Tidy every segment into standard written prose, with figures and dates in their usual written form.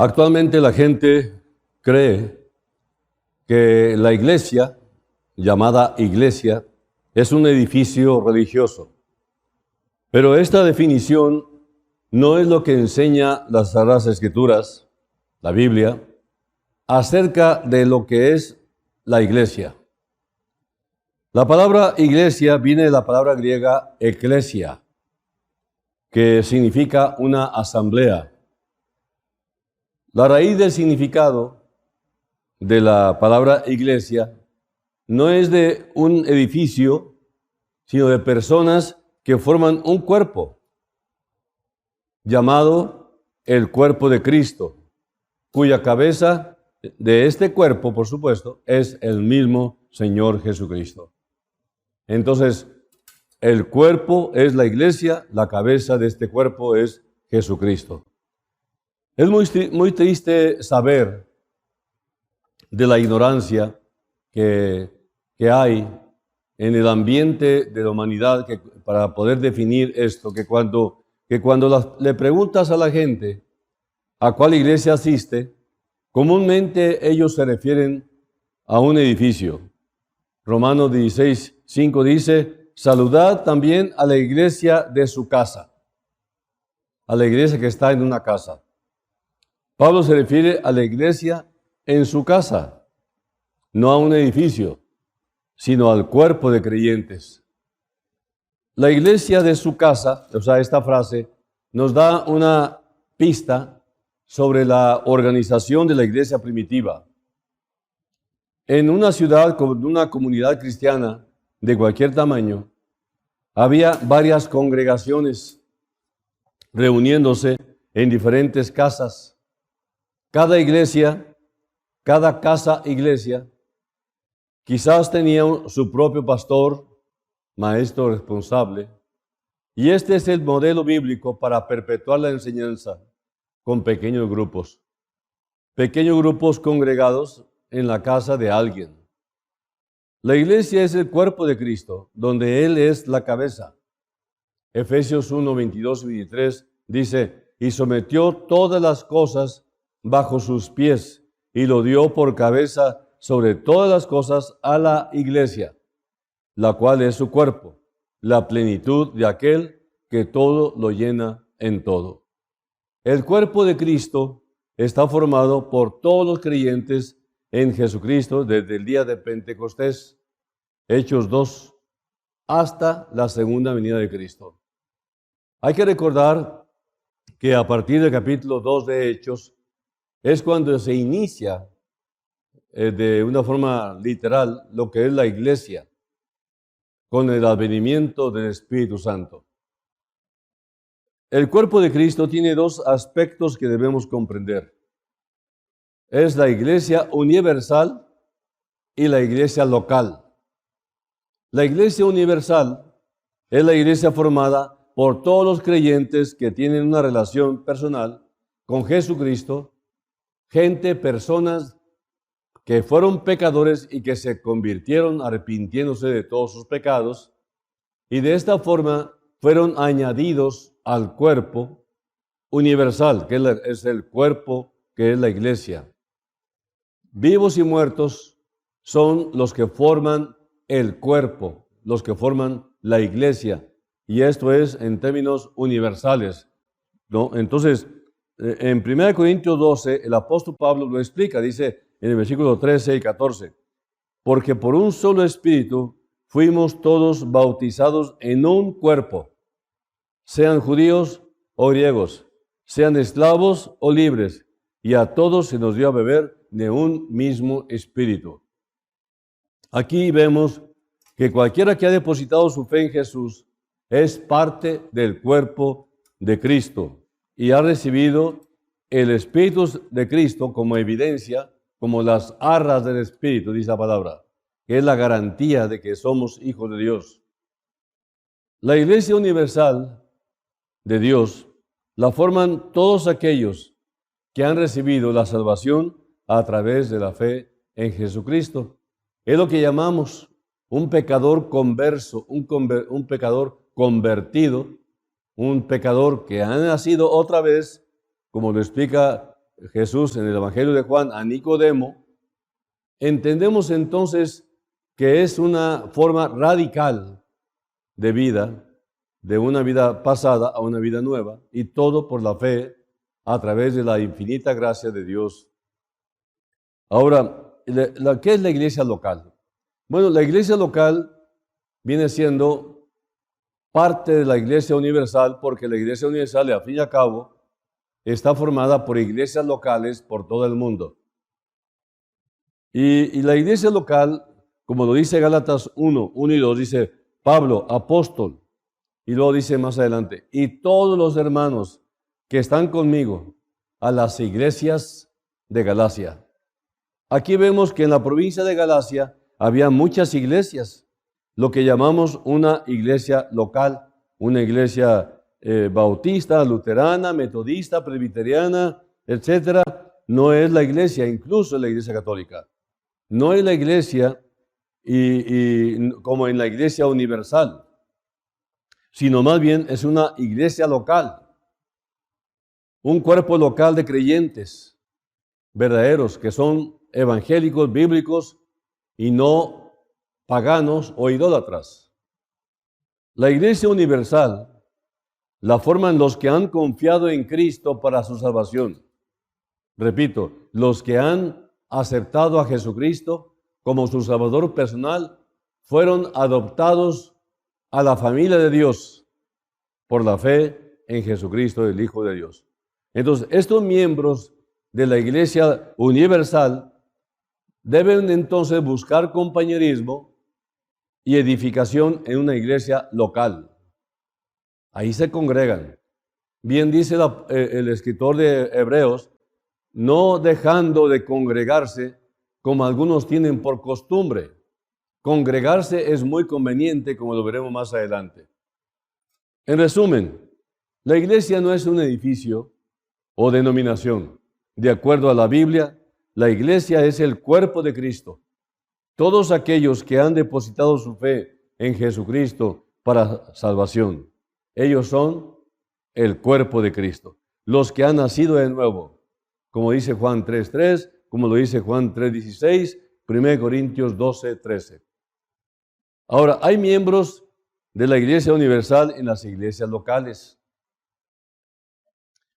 Actualmente la gente cree que la iglesia, llamada iglesia, es un edificio religioso. Pero esta definición no es lo que enseña las Sagradas Escrituras, la Biblia, acerca de lo que es la iglesia. La palabra iglesia viene de la palabra griega eklesia, que significa una asamblea. La raíz del significado de la palabra iglesia no es de un edificio, sino de personas que forman un cuerpo, llamado el cuerpo de Cristo, cuya cabeza de este cuerpo, por supuesto, es el mismo Señor Jesucristo. Entonces, el cuerpo es la iglesia, la cabeza de este cuerpo es Jesucristo. Es muy triste saber de la ignorancia que hay en el ambiente de la humanidad para poder definir esto, que cuando le preguntas a la gente a cuál iglesia asiste, comúnmente ellos se refieren a un edificio. Romanos 16:5 dice, saludad también a la iglesia de su casa, a la iglesia que está en una casa. Pablo se refiere a la iglesia en su casa, no a un edificio, sino al cuerpo de creyentes. La iglesia de su casa, o sea, esta frase, nos da una pista sobre la organización de la iglesia primitiva. En una ciudad con una comunidad cristiana de cualquier tamaño, había varias congregaciones reuniéndose en diferentes casas. Cada casa iglesia, quizás tenía su propio pastor, maestro responsable, y este es el modelo bíblico para perpetuar la enseñanza con pequeños grupos congregados en la casa de alguien. La iglesia es el cuerpo de Cristo, donde Él es la cabeza. Efesios 1, 22 y 23 dice, y sometió todas las cosas bajo sus pies, y lo dio por cabeza sobre todas las cosas a la iglesia, la cual es su cuerpo, la plenitud de aquel que todo lo llena en todo. El cuerpo de Cristo está formado por todos los creyentes en Jesucristo desde el día de Pentecostés, Hechos 2, hasta la segunda venida de Cristo. Hay que recordar que a partir del capítulo 2 de Hechos es cuando se inicia de una forma literal lo que es la iglesia, con el advenimiento del Espíritu Santo. El cuerpo de Cristo tiene dos aspectos que debemos comprender. Es la iglesia universal y la iglesia local. La iglesia universal es la iglesia formada por todos los creyentes que tienen una relación personal con Jesucristo, personas que fueron pecadores y que se convirtieron arrepintiéndose de todos sus pecados, y de esta forma fueron añadidos al cuerpo universal, que es el cuerpo que es la iglesia. Vivos y muertos son los que forman el cuerpo, los que forman la iglesia, y esto es en términos universales, ¿no? Entonces, en 1 Corintios 12, el apóstol Pablo lo explica, dice en el versículo 13 y 14, porque por un solo espíritu fuimos todos bautizados en un cuerpo, sean judíos o griegos, sean esclavos o libres, y a todos se nos dio a beber de un mismo espíritu. Aquí vemos que cualquiera que ha depositado su fe en Jesús es parte del cuerpo de Cristo y ha recibido el Espíritu de Cristo como evidencia, como las arras del Espíritu, dice la palabra, que es la garantía de que somos hijos de Dios. La Iglesia Universal de Dios la forman todos aquellos que han recibido la salvación a través de la fe en Jesucristo. Es lo que llamamos un pecador converso, un pecador convertido, un pecador que ha nacido otra vez, como lo explica Jesús en el Evangelio de Juan a Nicodemo, entendemos entonces que es una forma radical de vida, de una vida pasada a una vida nueva, y todo por la fe a través de la infinita gracia de Dios. Ahora, ¿qué es la iglesia local? Bueno, la iglesia local viene siendo parte de la iglesia universal, porque la iglesia universal, al fin y al cabo, está formada por iglesias locales por todo el mundo. Y la iglesia local, como lo dice Gálatas 1 y 2, dice Pablo, apóstol, y luego dice más adelante, y todos los hermanos que están conmigo a las iglesias de Galacia. Aquí vemos que en la provincia de Galacia había muchas iglesias, lo que llamamos una iglesia local, una iglesia bautista, luterana, metodista, presbiteriana, etcétera. No es la iglesia, incluso la iglesia católica. No es la iglesia como en la iglesia universal, sino más bien es una iglesia local, un cuerpo local de creyentes verdaderos que son evangélicos, bíblicos y no paganos o idólatras. La iglesia universal la forman los que han confiado en Cristo para su salvación. Repito, los que han aceptado a Jesucristo como su Salvador personal fueron adoptados a la familia de Dios por la fe en Jesucristo, el Hijo de Dios. Entonces, estos miembros de la Iglesia Universal deben entonces buscar compañerismo y edificación en una iglesia local. Ahí se congregan. Bien dice el escritor de Hebreos, no dejando de congregarse como algunos tienen por costumbre. Congregarse es muy conveniente, como lo veremos más adelante. En resumen, la iglesia no es un edificio o denominación. De acuerdo a la Biblia, la iglesia es el cuerpo de Cristo. Todos aquellos que han depositado su fe en Jesucristo para salvación, ellos son el cuerpo de Cristo. Los que han nacido de nuevo, como dice Juan 3:3, como lo dice Juan 3:16, 1 Corintios 12:13. Ahora, hay miembros de la Iglesia Universal en las iglesias locales.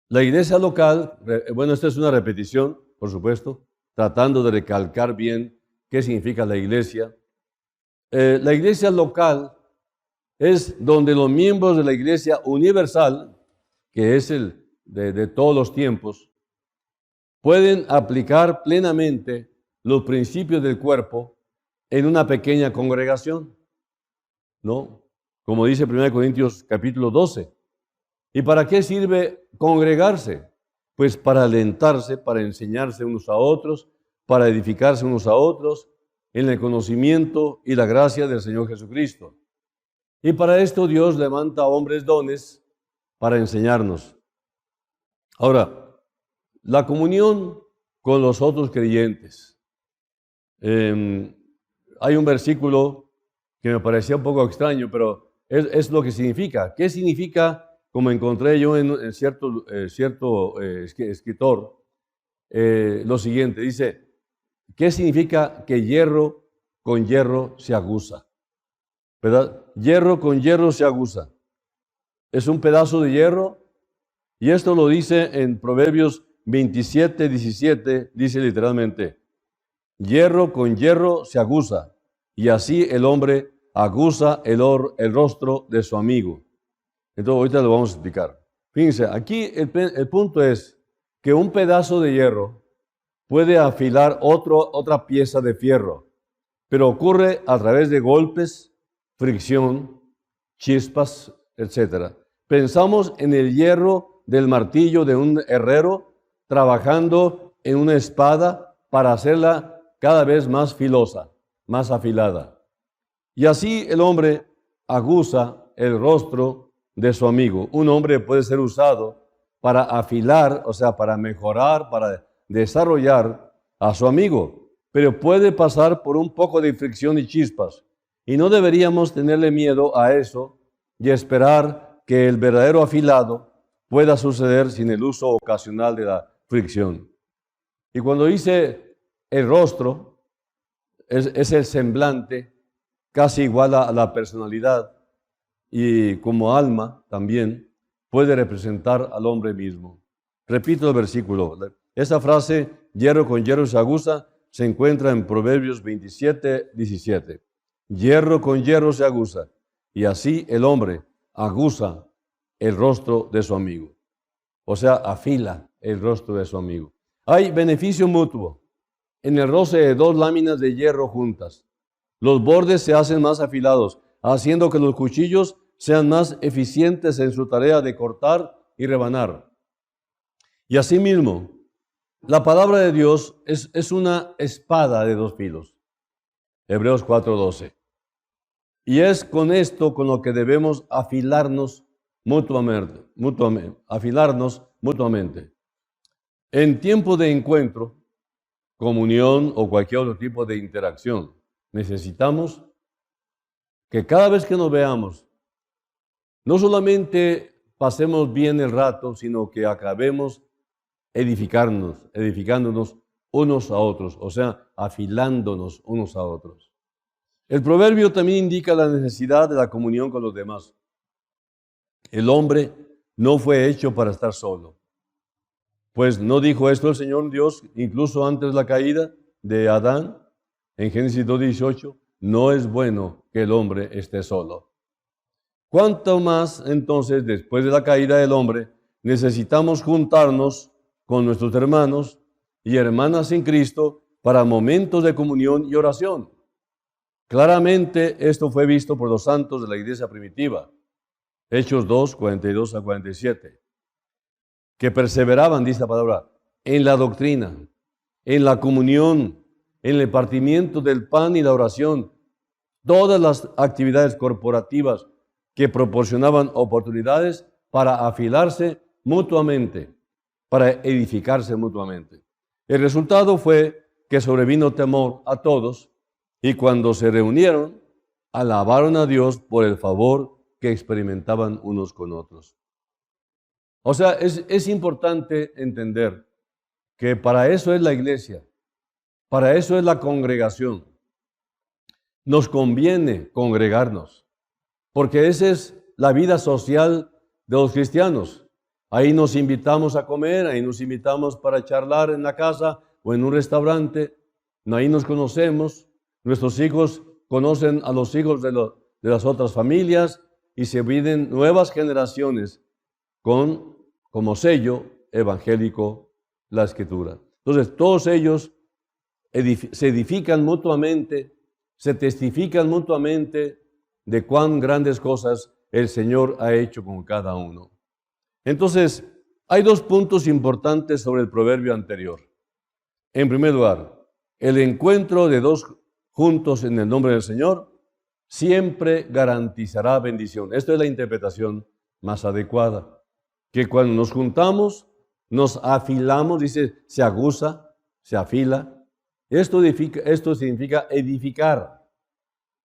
La iglesia local, bueno, esta es una repetición, por supuesto, tratando de recalcar bien qué significa la iglesia. La iglesia local es donde los miembros de la iglesia universal, que es el de todos los tiempos, pueden aplicar plenamente los principios del cuerpo en una pequeña congregación, ¿no? Como dice 1 Corintios capítulo 12. ¿Y para qué sirve congregarse? Pues para alentarse, para enseñarse unos a otros, para edificarse unos a otros en el conocimiento y la gracia del Señor Jesucristo. Y para esto Dios levanta hombres dones para enseñarnos. Ahora, la comunión con los otros creyentes. Hay un versículo que me parecía un poco extraño, pero es lo que significa. ¿Qué significa? Como encontré yo en cierto escritor, lo siguiente, dice, ¿qué significa que hierro con hierro se aguza? ¿Verdad? Hierro con hierro se aguza. Es un pedazo de hierro, y esto lo dice en Proverbios 27:17, dice literalmente, hierro con hierro se aguza, y así el hombre aguza el rostro de su amigo. Entonces ahorita lo vamos a explicar. Fíjense, aquí el punto es que un pedazo de hierro puede afilar otra pieza de fierro, pero ocurre a través de golpes, fricción, chispas, etc. Pensamos en el hierro del martillo de un herrero trabajando en una espada para hacerla cada vez más filosa, más afilada. Y así el hombre aguza el rostro de su amigo. Un hombre puede ser usado para afilar, o sea, para mejorar, para desarrollar a su amigo, pero puede pasar por un poco de fricción y chispas. Y no deberíamos tenerle miedo a eso y esperar que el verdadero afilado pueda suceder sin el uso ocasional de la fricción. Y cuando dice el rostro, es el semblante, casi igual a la personalidad, y como alma también puede representar al hombre mismo. Repito el versículo. Esa frase, hierro con hierro se aguza, se encuentra en Proverbios 27, 17. Hierro con hierro se aguza, y así el hombre aguza el rostro de su amigo. O sea, afila el rostro de su amigo. Hay beneficio mutuo en el roce de dos láminas de hierro juntas. Los bordes se hacen más afilados, haciendo que los cuchillos sean más eficientes en su tarea de cortar y rebanar. Y asimismo, la palabra de Dios es una espada de dos filos. Hebreos 4:12. Y es con esto con lo que debemos afilarnos mutuamente. En tiempo de encuentro, comunión o cualquier otro tipo de interacción, necesitamos que cada vez que nos veamos, no solamente pasemos bien el rato, sino que acabemos edificándonos unos a otros, o sea, afilándonos unos a otros. El proverbio también indica la necesidad de la comunión con los demás. El hombre no fue hecho para estar solo. Pues no dijo esto el Señor Dios, incluso antes de la caída de Adán, en Génesis 2:18, no es bueno que el hombre esté solo. ¿Cuánto más entonces, después de la caída del hombre, necesitamos juntarnos con nuestros hermanos y hermanas en Cristo para momentos de comunión y oración? Claramente esto fue visto por los santos de la iglesia primitiva. Hechos 2, 42 a 47. Que perseveraban, dice la palabra, en la doctrina, en la comunión, en el partimiento del pan y la oración. Todas las actividades corporativas que proporcionaban oportunidades para afilarse mutuamente, para edificarse mutuamente. El resultado fue que sobrevino temor a todos y cuando se reunieron, alabaron a Dios por el favor que experimentaban unos con otros. O sea, es importante entender que para eso es la iglesia, para eso es la congregación. Nos conviene congregarnos, porque esa es la vida social de los cristianos. Ahí nos invitamos a comer, ahí nos invitamos para charlar en la casa o en un restaurante, ahí nos conocemos, nuestros hijos conocen a los hijos de las otras familias y se vienen nuevas generaciones como sello evangélico la Escritura. Entonces, todos ellos se edifican mutuamente, se testifican mutuamente de cuán grandes cosas el Señor ha hecho con cada uno. Entonces, hay dos puntos importantes sobre el proverbio anterior. En primer lugar, el encuentro de dos juntos en el nombre del Señor siempre garantizará bendición. Esta es la interpretación más adecuada. Que cuando nos juntamos, nos afilamos, dice, se aguza, se afila. Esto significa edificar,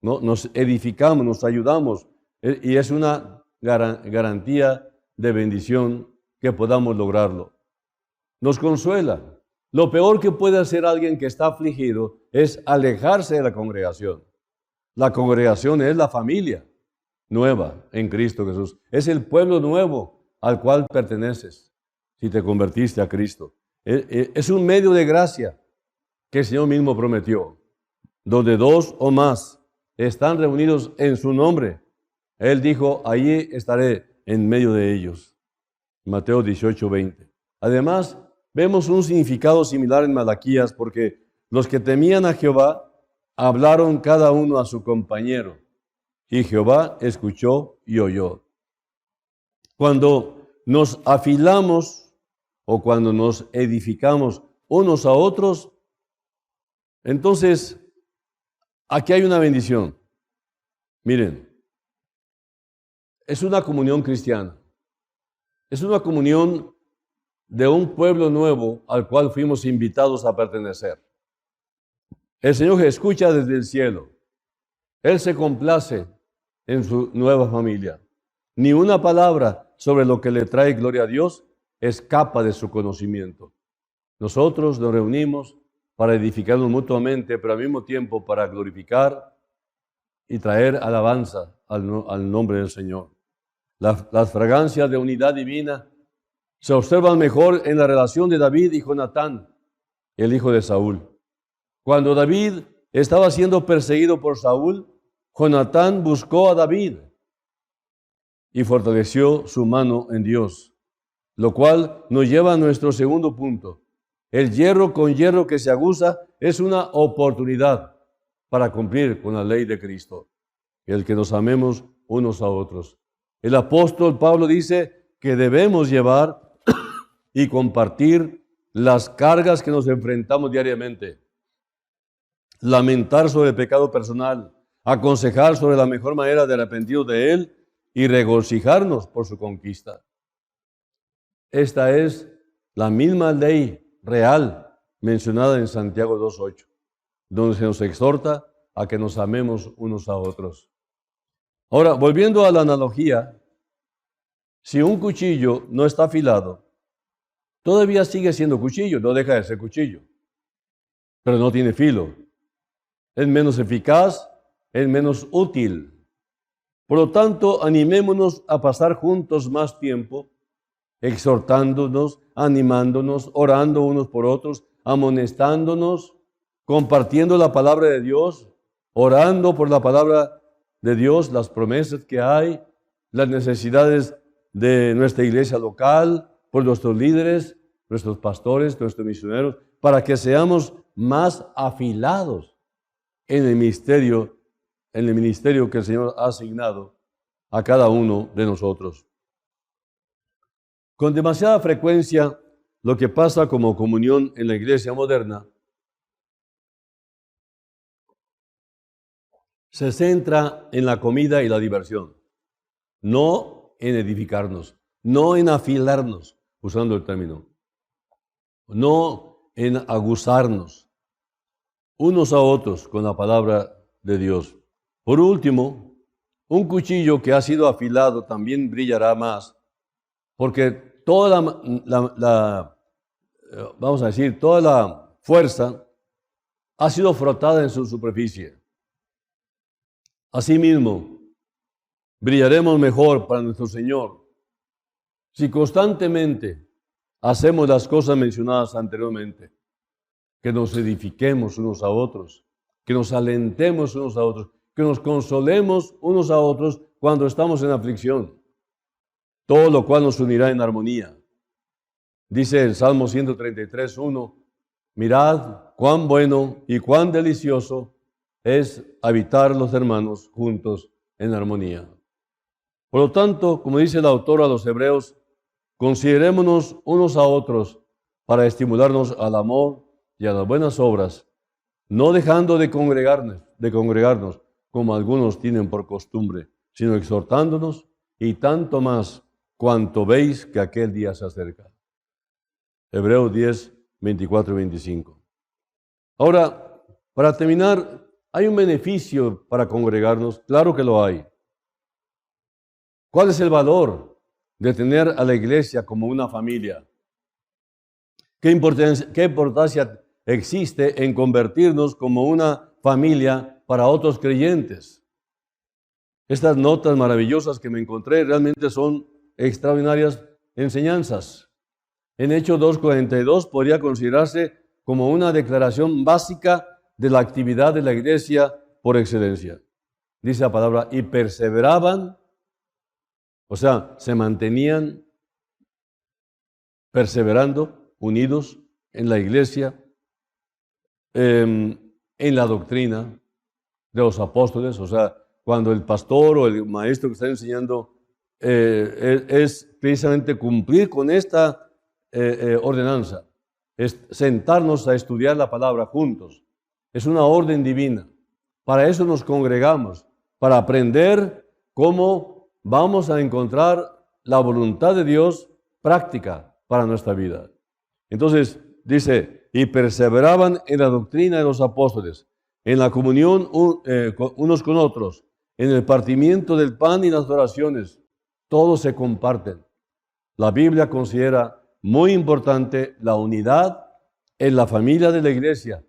¿no? Nos edificamos, nos ayudamos, y es una garantía de bendición que podamos lograrlo. Nos consuela. Lo peor que puede hacer alguien que está afligido es alejarse de la congregación. La congregación es la familia nueva en Cristo Jesús. Es el pueblo nuevo al cual perteneces si te convertiste a Cristo. Es un medio de gracia que el Señor mismo prometió. Donde dos o más están reunidos en su nombre, Él dijo, allí estaré en medio de ellos. Mateo 18:20. Además, vemos un significado similar en Malaquías porque los que temían a Jehová hablaron cada uno a su compañero y Jehová escuchó y oyó. Cuando nos afilamos o cuando nos edificamos unos a otros, entonces aquí hay una bendición. Miren, es una comunión cristiana. Es una comunión de un pueblo nuevo al cual fuimos invitados a pertenecer. El Señor escucha desde el cielo. Él se complace en su nueva familia. Ni una palabra sobre lo que le trae gloria a Dios escapa de su conocimiento. Nosotros nos reunimos para edificarnos mutuamente, pero al mismo tiempo para glorificar y traer alabanza al nombre del Señor. Las fragancias de unidad divina se observan mejor en la relación de David y Jonatán, el hijo de Saúl. Cuando David estaba siendo perseguido por Saúl, Jonatán buscó a David y fortaleció su mano en Dios, lo cual nos lleva a nuestro segundo punto. El hierro con hierro que se aguza es una oportunidad para cumplir con la ley de Cristo, el que nos amemos unos a otros. El apóstol Pablo dice que debemos llevar y compartir las cargas que nos enfrentamos diariamente, lamentar sobre el pecado personal, aconsejar sobre la mejor manera de arrepentirnos de él y regocijarnos por su conquista. Esta es la misma ley real mencionada en Santiago 2:8, donde se nos exhorta a que nos amemos unos a otros. Ahora, volviendo a la analogía, si un cuchillo no está afilado, todavía sigue siendo cuchillo, no deja de ser cuchillo, pero no tiene filo. Es menos eficaz, es menos útil. Por lo tanto, animémonos a pasar juntos más tiempo, exhortándonos, animándonos, orando unos por otros, amonestándonos, compartiendo la palabra de Dios, orando por la palabra de Dios, las promesas que hay, las necesidades de nuestra iglesia local, por nuestros líderes, nuestros pastores, nuestros misioneros, para que seamos más afilados en el ministerio que el Señor ha asignado a cada uno de nosotros. Con demasiada frecuencia, lo que pasa como comunión en la iglesia moderna se centra en la comida y la diversión, no en edificarnos, no en afilarnos, usando el término, no en aguzarnos unos a otros con la palabra de Dios. Por último, un cuchillo que ha sido afilado también brillará más, porque toda toda la fuerza ha sido frotada en su superficie. Asimismo, brillaremos mejor para nuestro Señor si constantemente hacemos las cosas mencionadas anteriormente, que nos edifiquemos unos a otros, que nos alentemos unos a otros, que nos consolemos unos a otros cuando estamos en aflicción, todo lo cual nos unirá en armonía. Dice el Salmo 133:1, mirad cuán bueno y cuán delicioso es habitar los hermanos juntos en armonía. Por lo tanto, como dice el autor a los Hebreos, considerémonos unos a otros para estimularnos al amor y a las buenas obras, no dejando de congregarnos como algunos tienen por costumbre, sino exhortándonos, y tanto más cuanto veis que aquel día se acerca. Hebreos 10, 24 y 25. Ahora, para terminar, ¿hay un beneficio para congregarnos? Claro que lo hay. ¿Cuál es el valor de tener a la iglesia como una familia? ¿Qué importancia existe en convertirnos como una familia para otros creyentes? Estas notas maravillosas que me encontré realmente son extraordinarias enseñanzas. En Hechos 2:42 podría considerarse como una declaración básica de la actividad de la iglesia por excelencia. Dice la palabra, y perseveraban, o sea, se mantenían perseverando, unidos en la iglesia, en la doctrina de los apóstoles. O sea, cuando el pastor o el maestro que está enseñando es precisamente cumplir con esta ordenanza, es sentarnos a estudiar la palabra juntos. Es una orden divina. Para eso nos congregamos, para aprender cómo vamos a encontrar la voluntad de Dios práctica para nuestra vida. Entonces, dice, y perseveraban en la doctrina de los apóstoles, en la comunión unos con otros, en el partimiento del pan y las oraciones. Todos se comparten. La Biblia considera muy importante la unidad en la familia de la iglesia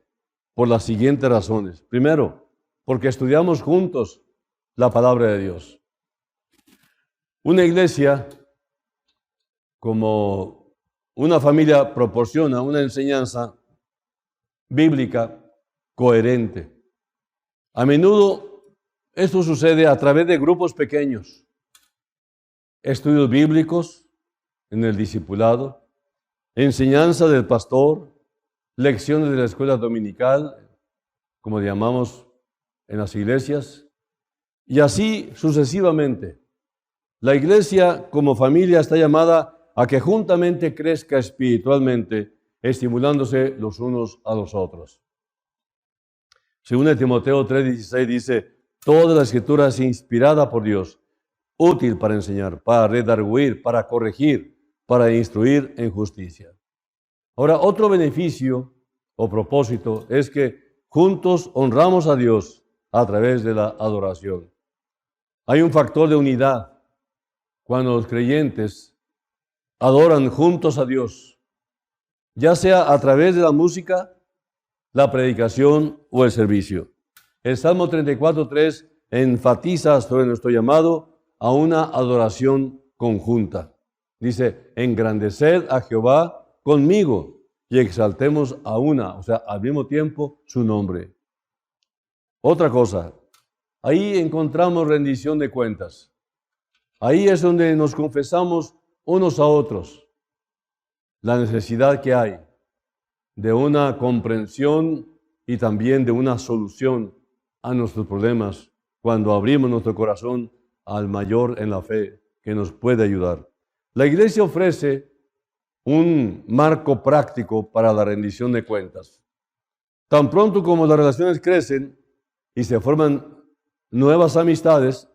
por las siguientes razones. Primero, porque estudiamos juntos la palabra de Dios. Una iglesia, como una familia, proporciona una enseñanza bíblica coherente. A menudo esto sucede a través de grupos pequeños, estudios bíblicos en el discipulado, enseñanza del pastor, lecciones de la escuela dominical, como llamamos en las iglesias, y así sucesivamente. La iglesia como familia está llamada a que juntamente crezca espiritualmente, estimulándose los unos a los otros. Según Timoteo 3:16 dice, toda la escritura es inspirada por Dios, útil para enseñar, para redarguir, para corregir, para instruir en justicia. Ahora, otro beneficio o propósito es que juntos honramos a Dios a través de la adoración. Hay un factor de unidad cuando los creyentes adoran juntos a Dios, ya sea a través de la música, la predicación o el servicio. El Salmo 34:3 enfatiza sobre nuestro llamado a una adoración conjunta. Dice, engrandeced a Jehová conmigo y exaltemos al mismo tiempo su nombre. Otra cosa, ahí encontramos rendición de cuentas. Ahí es donde nos confesamos unos a otros la necesidad que hay de una comprensión y también de una solución a nuestros problemas cuando abrimos nuestro corazón al mayor en la fe que nos puede ayudar. La iglesia ofrece un marco práctico para la rendición de cuentas. Tan pronto como las relaciones crecen y se forman nuevas amistades,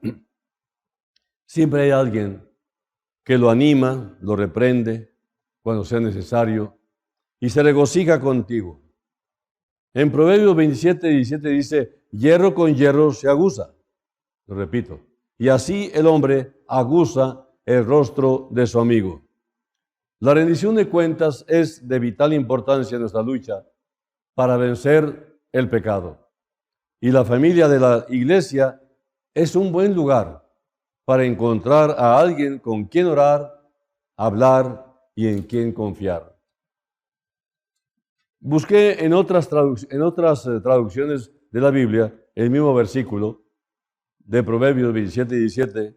siempre hay alguien que lo anima, lo reprende cuando sea necesario y se regocija contigo. En Proverbios 27:17 dice, hierro con hierro se aguza. Lo repito. Y así el hombre aguza el rostro de su amigo. La rendición de cuentas es de vital importancia en nuestra lucha para vencer el pecado. Y la familia de la iglesia es un buen lugar para encontrar a alguien con quien orar, hablar y en quien confiar. Busqué en otras traducciones de la Biblia el mismo versículo de Proverbios 27:17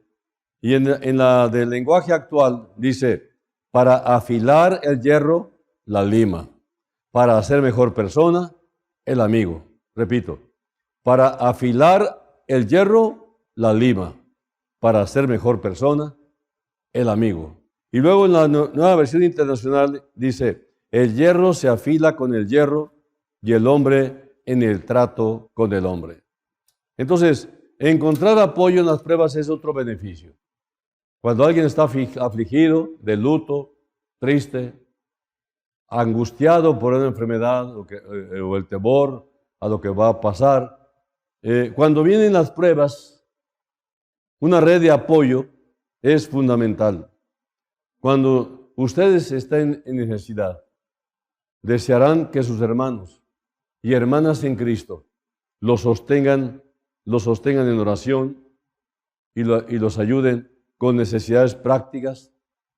y en la del lenguaje actual dice, para afilar el hierro, la lima, para hacer mejor persona, el amigo. Repito, para afilar el hierro, la lima, para hacer mejor persona, el amigo. Y luego en la nueva versión internacional dice, el hierro se afila con el hierro y el hombre en el trato con el hombre. Entonces, encontrar apoyo en las pruebas es otro beneficio. Cuando alguien está afligido, de luto, triste, angustiado por una enfermedad o el temor a lo que va a pasar, cuando vienen las pruebas, una red de apoyo es fundamental. Cuando ustedes estén en necesidad, desearán que sus hermanos y hermanas en Cristo los sostengan en oración y los ayuden con necesidades prácticas,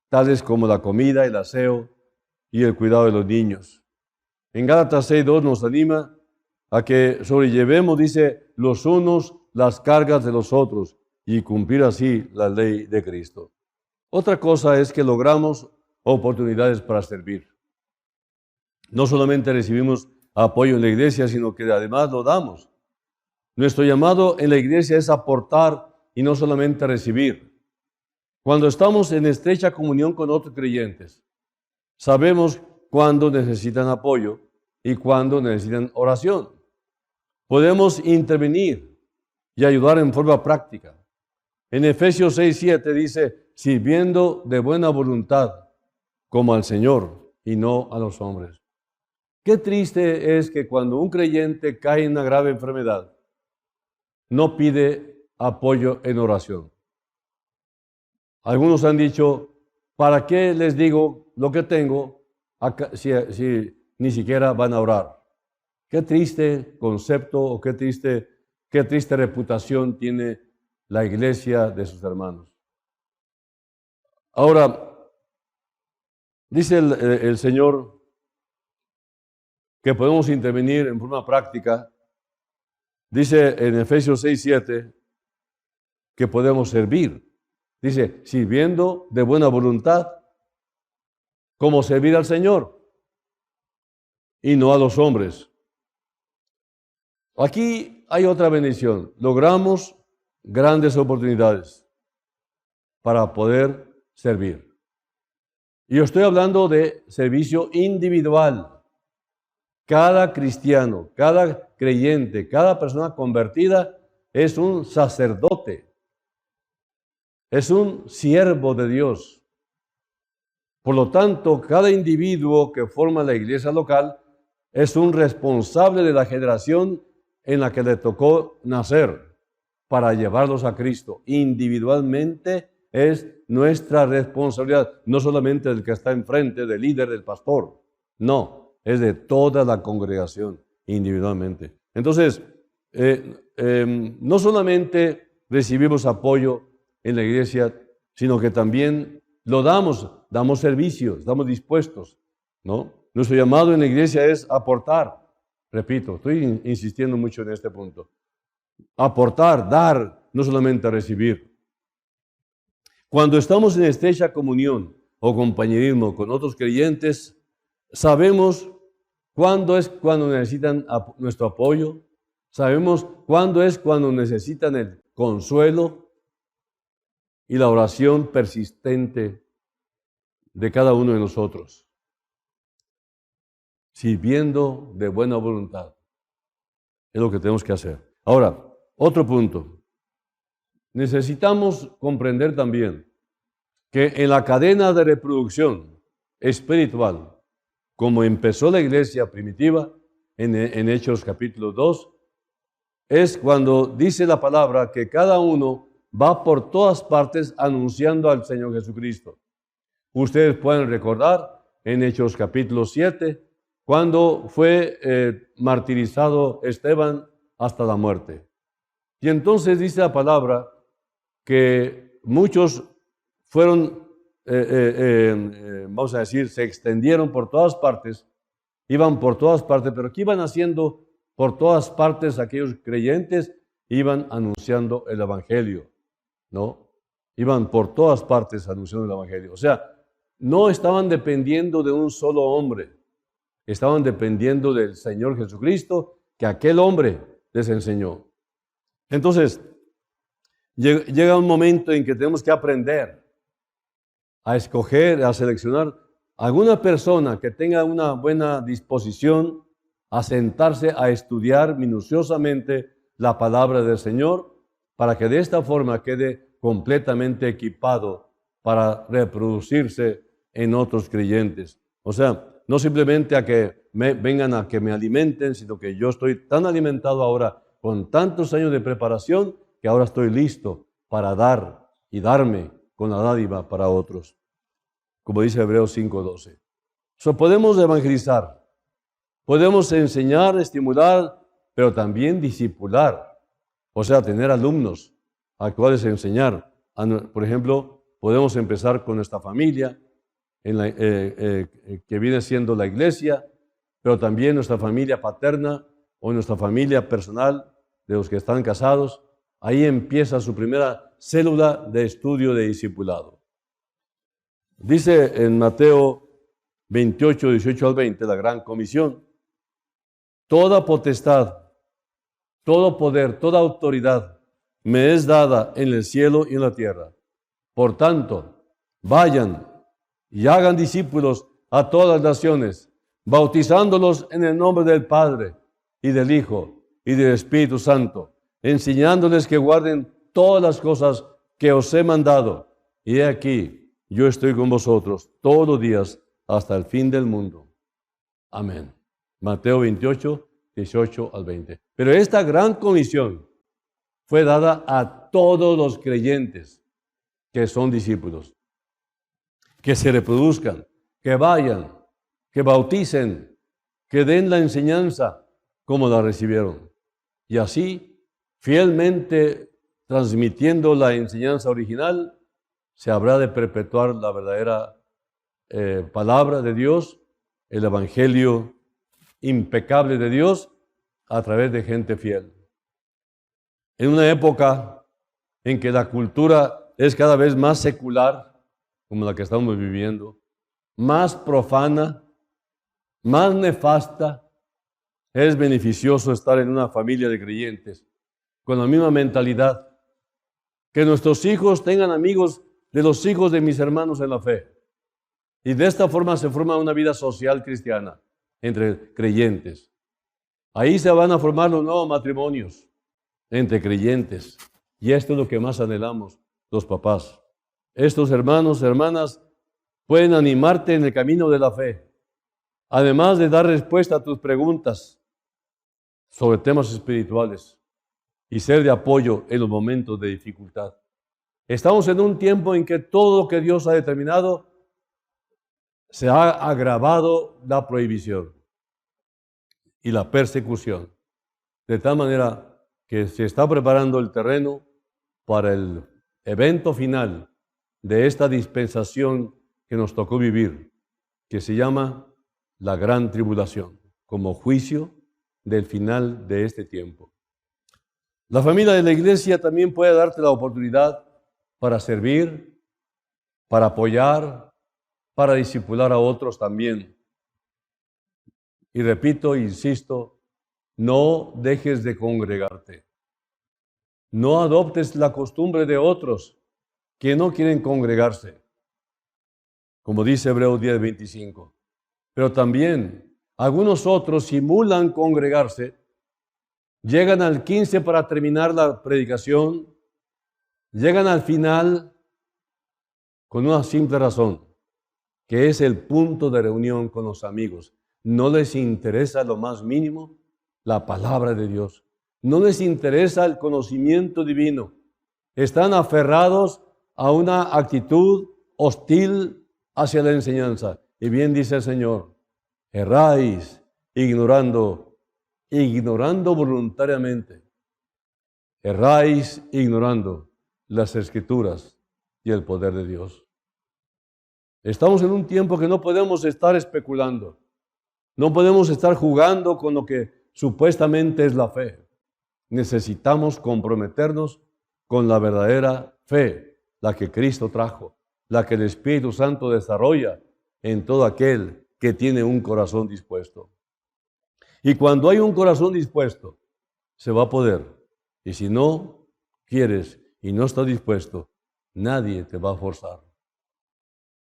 tales como la comida, el aseo y el cuidado de los niños. En Gálatas 6:2 nos anima a que sobrellevemos, dice, los unos las cargas de los otros y cumplir así la ley de Cristo. Otra cosa es que logramos oportunidades para servir. No solamente recibimos apoyo en la iglesia, sino que además lo damos. Nuestro llamado en la iglesia es aportar y no solamente recibir. Cuando estamos en estrecha comunión con otros creyentes, sabemos cuándo necesitan apoyo y cuándo necesitan oración. Podemos intervenir y ayudar en forma práctica. En Efesios 6:7 dice, sirviendo de buena voluntad, como al Señor y no a los hombres. Qué triste es que cuando un creyente cae en una grave enfermedad, no pide apoyo en oración. Algunos han dicho, ¿para qué les digo lo que tengo si ni siquiera van a orar. Qué triste concepto o qué triste reputación tiene la iglesia de sus hermanos. Ahora, dice el Señor que podemos intervenir en forma práctica. Dice en Efesios 6:7 que podemos servir. Dice, sirviendo de buena voluntad, como servir al Señor y no a los hombres. Aquí hay otra bendición. Logramos grandes oportunidades para poder servir. Y yo estoy hablando de servicio individual. Cada cristiano, cada creyente, cada persona convertida es un sacerdote, es un siervo de Dios. Por lo tanto, cada individuo que forma la iglesia local es un responsable de la generación en la que le tocó nacer para llevarlos a Cristo. Individualmente es nuestra responsabilidad, no solamente del que está enfrente, del líder, del pastor. No, es de toda la congregación individualmente. Entonces, no solamente recibimos apoyo en la iglesia, sino que también lo damos servicios, estamos dispuestos, ¿no? Nuestro llamado en la iglesia es aportar. Repito, estoy insistiendo mucho en este punto. Aportar, dar, no solamente recibir. Cuando estamos en estrecha comunión o compañerismo con otros creyentes, sabemos cuándo es cuando necesitan nuestro apoyo, sabemos cuándo es cuando necesitan el consuelo y la oración persistente de cada uno de nosotros, sirviendo de buena voluntad. Es lo que tenemos que hacer. Ahora, otro punto. Necesitamos comprender también que en la cadena de reproducción espiritual, como empezó la iglesia primitiva en Hechos capítulo 2, es cuando dice la palabra que cada uno va por todas partes anunciando al Señor Jesucristo. Ustedes pueden recordar en Hechos capítulo 7, cuando fue martirizado Esteban hasta la muerte. Y entonces dice la palabra que muchos fueron, vamos a decir, se extendieron por todas partes, iban por todas partes, pero ¿qué iban haciendo por todas partes aquellos creyentes? Iban anunciando el Evangelio, ¿no? Iban por todas partes anunciando el Evangelio. O sea, no estaban dependiendo de un solo hombre, estaban dependiendo del Señor Jesucristo, que aquel hombre les enseñó. Entonces, llega un momento en que tenemos que aprender a escoger, a seleccionar alguna persona que tenga una buena disposición a sentarse a estudiar minuciosamente la palabra del Señor, para que de esta forma quede completamente equipado para reproducirse en otros creyentes. O sea, no simplemente a que vengan a que me alimenten, sino que yo estoy tan alimentado ahora con tantos años de preparación que ahora estoy listo para dar y darme con la dádiva para otros. Como dice Hebreos 5:12. Podemos evangelizar, podemos enseñar, estimular, pero también discipular. O sea, tener alumnos a cuales enseñar. Por ejemplo, podemos empezar con nuestra familia, que viene siendo la iglesia, pero también nuestra familia paterna o nuestra familia personal de los que están casados. Ahí empieza su primera célula de estudio de discipulado. Dice en Mateo 28, 18 al 20, la gran comisión: toda potestad, todo poder, toda autoridad me es dada en el cielo y en la tierra. Por tanto, vayan y hagan discípulos a todas las naciones, bautizándolos en el nombre del Padre y del Hijo y del Espíritu Santo, enseñándoles que guarden todas las cosas que os he mandado. Y he aquí, yo estoy con vosotros todos los días hasta el fin del mundo. Amén. Mateo 28, 18 al 20. Pero esta gran comisión fue dada a todos los creyentes que son discípulos. Que se reproduzcan, que vayan, que bauticen, que den la enseñanza como la recibieron. Y así, fielmente transmitiendo la enseñanza original, se habrá de perpetuar la verdadera palabra de Dios, el evangelio impecable de Dios, a través de gente fiel. En una época en que la cultura es cada vez más secular, como la que estamos viviendo, más profana, más nefasta, es beneficioso estar en una familia de creyentes con la misma mentalidad. Que nuestros hijos tengan amigos de los hijos de mis hermanos en la fe. Y de esta forma se forma una vida social cristiana entre creyentes. Ahí se van a formar los nuevos matrimonios entre creyentes. Y esto es lo que más anhelamos los papás. Estos hermanos, hermanas, pueden animarte en el camino de la fe, además de dar respuesta a tus preguntas sobre temas espirituales y ser de apoyo en los momentos de dificultad. Estamos en un tiempo en que todo lo que Dios ha determinado se ha agravado la prohibición y la persecución, de tal manera que se está preparando el terreno para el evento final de esta dispensación que nos tocó vivir, que se llama la gran tribulación, como juicio del final de este tiempo. La familia de la iglesia también puede darte la oportunidad para servir, para apoyar, para discipular a otros también. Y repito, insisto, no dejes de congregarte. No adoptes la costumbre de otros que no quieren congregarse, como dice Hebreos 10:25. Pero también algunos otros simulan congregarse, llegan al 15 para terminar la predicación, llegan al final con una simple razón, que es el punto de reunión con los amigos. No les interesa lo más mínimo la palabra de Dios. No les interesa el conocimiento divino. Están aferrados a una actitud hostil hacia la enseñanza. Y bien dice el Señor, erráis ignorando voluntariamente. Erráis ignorando las Escrituras y el poder de Dios. Estamos en un tiempo que no podemos estar especulando. No podemos estar jugando con lo que supuestamente es la fe. Necesitamos comprometernos con la verdadera fe, la que Cristo trajo, la que el Espíritu Santo desarrolla en todo aquel que tiene un corazón dispuesto. Y cuando hay un corazón dispuesto, se va a poder. Y si no quieres y no estás dispuesto, nadie te va a forzar.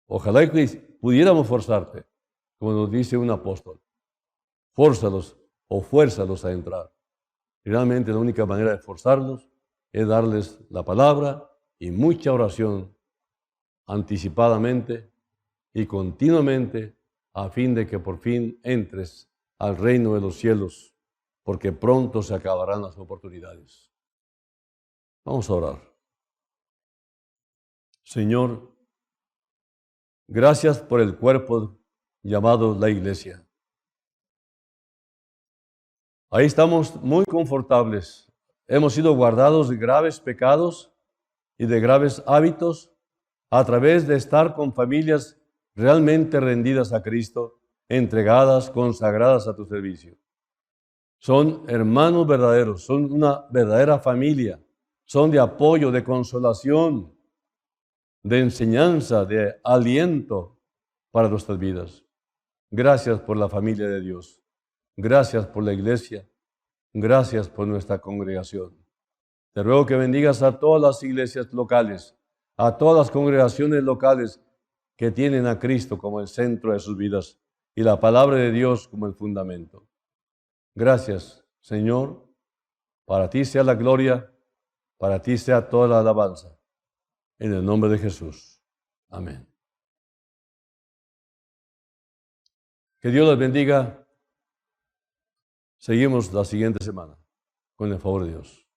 Ojalá que pudiéramos forzarte, como nos dice un apóstol. Fórzalos o fuérzalos a entrar. Y realmente la única manera de forzarlos es darles la palabra y mucha oración anticipadamente y continuamente a fin de que por fin entres al reino de los cielos, porque pronto se acabarán las oportunidades. Vamos a orar. Señor, gracias por el cuerpo llamado la iglesia. Ahí estamos muy confortables. Hemos sido guardados de graves pecados y de graves hábitos a través de estar con familias realmente rendidas a Cristo, entregadas, consagradas a tu servicio. Son hermanos verdaderos, son una verdadera familia, son de apoyo, de consolación, de enseñanza, de aliento para nuestras vidas. Gracias por la familia de Dios. Gracias por la iglesia. Gracias por nuestra congregación. Te ruego que bendigas a todas las iglesias locales, a todas las congregaciones locales que tienen a Cristo como el centro de sus vidas y la palabra de Dios como el fundamento. Gracias, Señor. Para ti sea la gloria, para ti sea toda la alabanza. En el nombre de Jesús. Amén. Que Dios les bendiga. Seguimos la siguiente semana, con el favor de Dios.